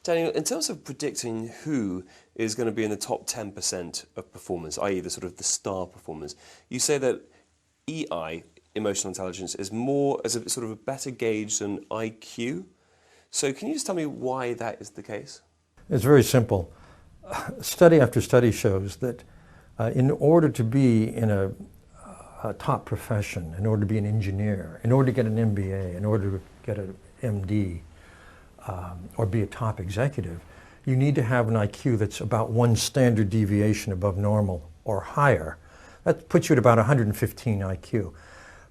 Daniel, in terms of predicting who is going to be in the top 10% of performers, i.e. the sort of the star performers, you say that EI, emotional intelligence, is more as a sort of a better gauge than IQ. So can you just tell me why that is the case? It's very simple. Study after study shows that in order to be in a top profession, in order to be an engineer, in order to get an MBA, in order to get an MD, or be a top executive, you need to have an IQ that's about one standard deviation above normal or higher. That puts you at about 115 IQ.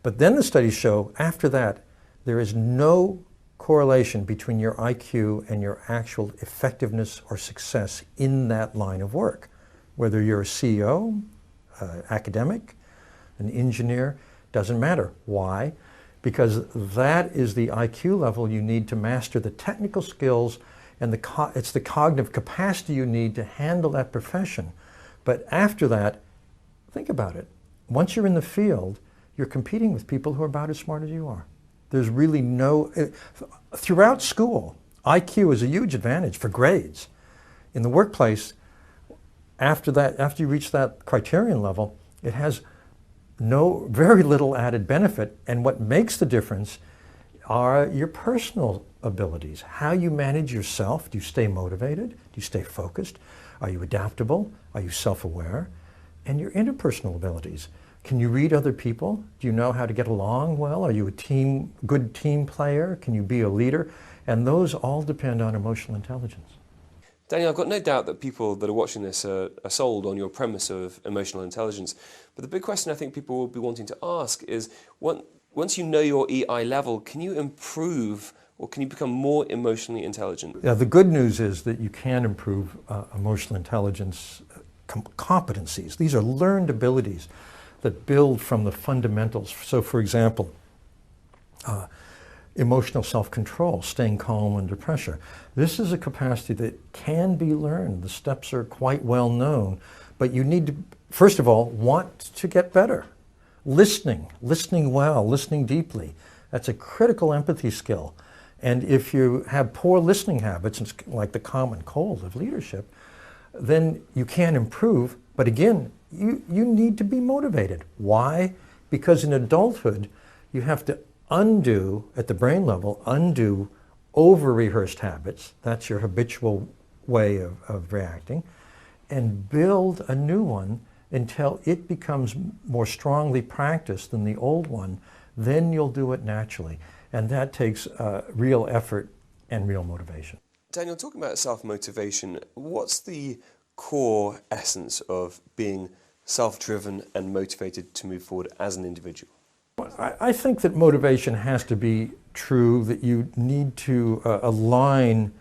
But then the studies show after that there is no correlation between your IQ and your actual effectiveness or success in that line of work. Whether you're a CEO, academic, an engineer, doesn't matter. Why? Because that is the IQ level you need to master the technical skills, and it's the cognitive capacity you need to handle that profession. But after that, think about it. Once you're in the field, you're competing with people who are about as smart as you are. There's really no... Throughout school, IQ is a huge advantage for grades. In the workplace, after you reach that criterion level, it has very little added benefit, and what makes the difference are your personal abilities. How you manage yourself. Do you stay motivated? Do you stay focused? Are you adaptable? Are you self-aware? And your interpersonal abilities. Can you read other people? Do you know how to get along well? Are you a good team player? Can you be a leader? And those all depend on emotional intelligence. Daniel, I've got no doubt that people that are watching this are sold on your premise of emotional intelligence. But the big question I think people will be wanting to ask is, once you know your EI level, can you improve or can you become more emotionally intelligent? Yeah, the good news is that you can improve emotional intelligence competencies. These are learned abilities that build from the fundamentals. So, for example, emotional self-control, staying calm under pressure. This is a capacity that can be learned. The steps are quite well known, but you need to, first of all, want to get better. Listening well, listening deeply. That's a critical empathy skill. And if you have poor listening habits, it's like the common cold of leadership, then you can improve. But again, you need to be motivated. Why? Because in adulthood, you have to undo, at the brain level, undo over-rehearsed habits. That's your habitual way of reacting. And build a new one until it becomes more strongly practiced than the old one. Then you'll do it naturally. And that takes real effort and real motivation. Daniel, talking about self-motivation, what's the core essence of being self-driven and motivated to move forward as an individual? I think that motivation has to be true, that you need to align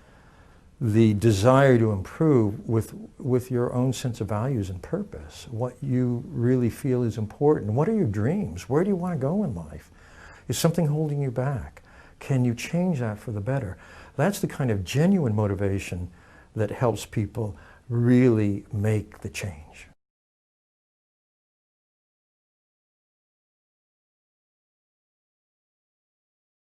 the desire to improve with your own sense of values and purpose, what you really feel is important. What are your dreams? Where do you want to go in life? Is something holding you back? Can you change that for the better? That's the kind of genuine motivation that helps people really make the change.